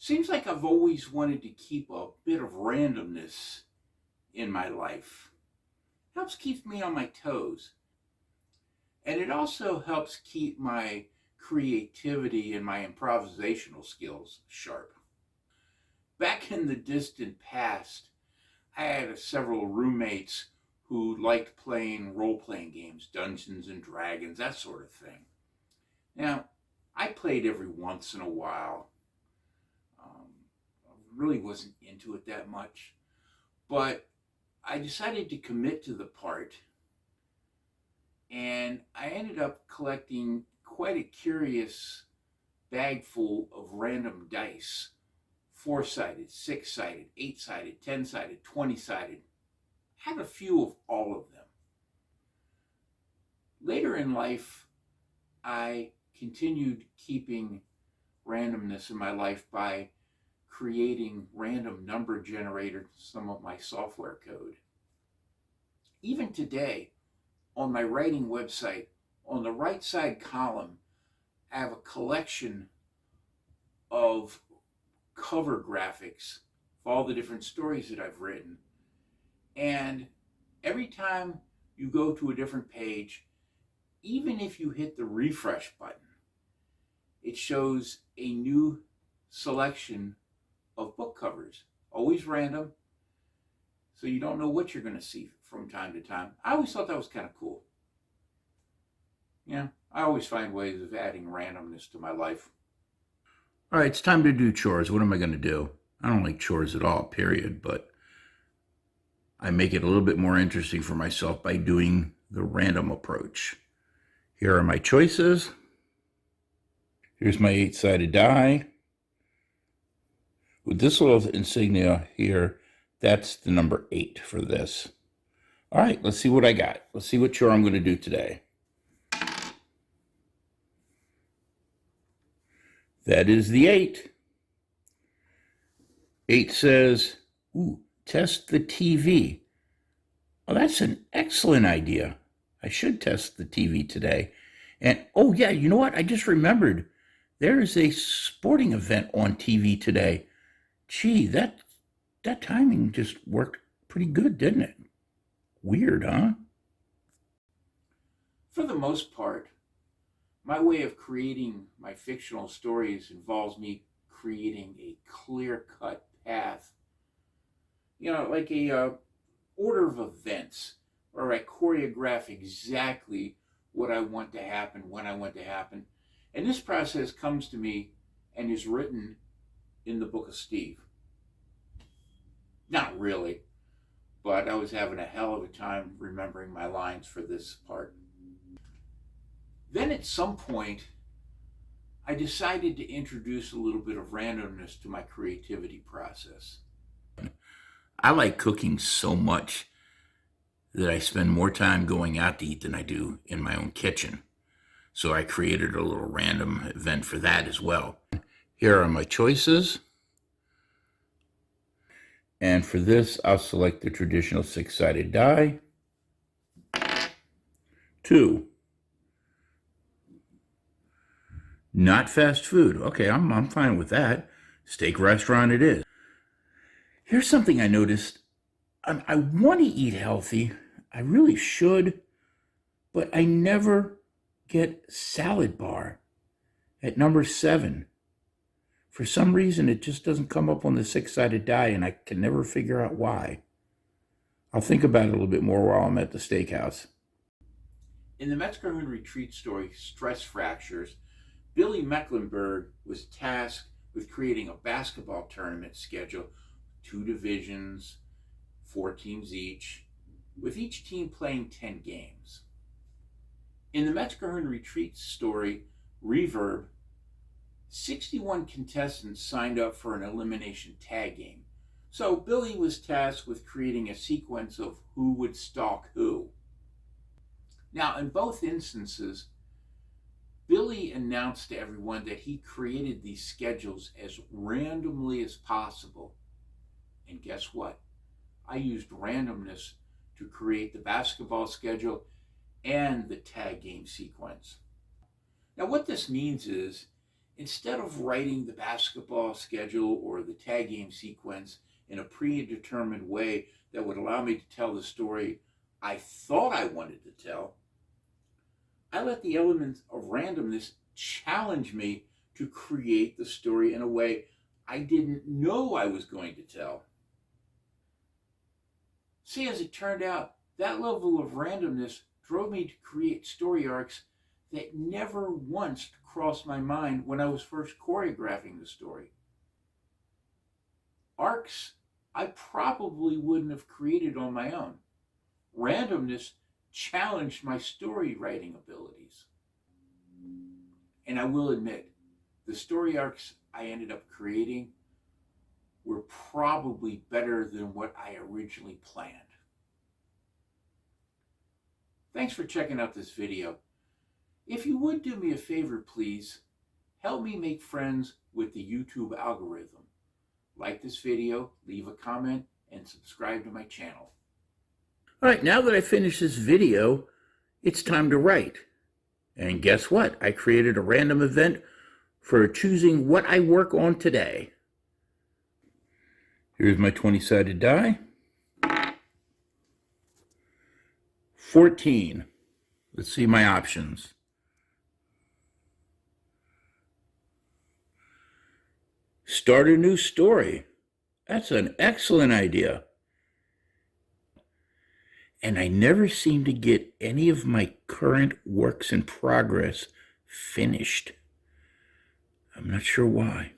Seems like I've always wanted to keep a bit of randomness in my life. Helps keep me on my toes. And it also helps keep my creativity and my improvisational skills sharp. Back in the distant past, I had several roommates who liked playing role playing games, Dungeons and Dragons, that sort of thing. Now, I played every once in a while. I really wasn't into it that much, but I decided to commit to the part, and I ended up collecting quite a curious bag full of random dice: four-sided, six-sided, eight-sided, 10-sided, 20-sided. Had a few of all of them. Later in life, I continued keeping randomness in my life by creating random number generators, some of my software code. Even today, on my writing website, on the right side column, I have a collection of cover graphics of all the different stories that I've written. And every time you go to a different page, even if you hit the refresh button, it shows a new selection of book covers, always random, so you don't know what you're going to see from time to time. I always thought that was kind of cool. Yeah, I always find ways of adding randomness to my life. All right, it's time to do chores. What am I going to do? I don't like chores at all, period, but I make it a little bit more interesting for myself by doing the random approach. Here are my choices. Here's my 8-sided die. With this little insignia here, that's the number 8 for this. All right, let's see what I got. Let's see what chore I'm going to do today. That is the 8. 8 says, test the TV. Well, that's an excellent idea. I should test the TV today. And, oh yeah, you know what? I just remembered. There is a sporting event on TV today. Gee, that timing just worked pretty good, didn't it? Weird, huh? For the most part, my way of creating my fictional stories involves me creating a clear-cut path. Like a order of events, where I choreograph exactly what I want to happen, when I want to happen. And this process comes to me and is written in the Book of Steve. Not really, but I was having a hell of a time remembering my lines for this part. Then at some point, I decided to introduce a little bit of randomness to my creativity process. I like cooking so much that I spend more time going out to eat than I do in my own kitchen. So I created a little random event for that as well. Here are my choices. And for this, I'll select the traditional 6-sided die. 2. Not fast food. Okay, I'm fine with that. Steak restaurant it is. Here's something I noticed. I want to eat healthy. I really should, but I never get salad bar at number 7. For some reason, it just doesn't come up on the 6-sided die, and I can never figure out why. I'll think about it a little bit more while I'm at the steakhouse. In the Metzgerhunbd Retreat story, Stress Fractures, Billy Mecklenburg was tasked with creating a basketball tournament schedule, 2 divisions, 4 teams each, with each team playing 10 games. In the Metzgerhunbd Retreat story, Reverb, 61 contestants signed up for an elimination tag game. So Billy was tasked with creating a sequence of who would stalk who. Now, in both instances, Billy announced to everyone that he created these schedules as randomly as possible. And guess what? I used randomness to create the basketball schedule and the tag game sequence. Now, what this means is, Instead of writing the basketball schedule or the tag game sequence in a predetermined way that would allow me to tell the story I thought I wanted to tell, I let the elements of randomness challenge me to create the story in a way I didn't know I was going to tell. See, as it turned out, that level of randomness drove me to create story arcs that never once crossed my mind when I was first choreographing the story. Arcs I probably wouldn't have created on my own. Randomness challenged my story writing abilities. And I will admit, the story arcs I ended up creating were probably better than what I originally planned. Thanks for checking out this video. If you would do me a favor, please, help me make friends with the YouTube algorithm. Like this video, leave a comment, and subscribe to my channel. All right, now that I finished this video, it's time to write. And guess what? I created a random event for choosing what I work on today. Here's my 20-sided die. 14. Let's see my options. Start a new story. That's an excellent idea. And I never seem to get any of my current works in progress finished. I'm not sure why.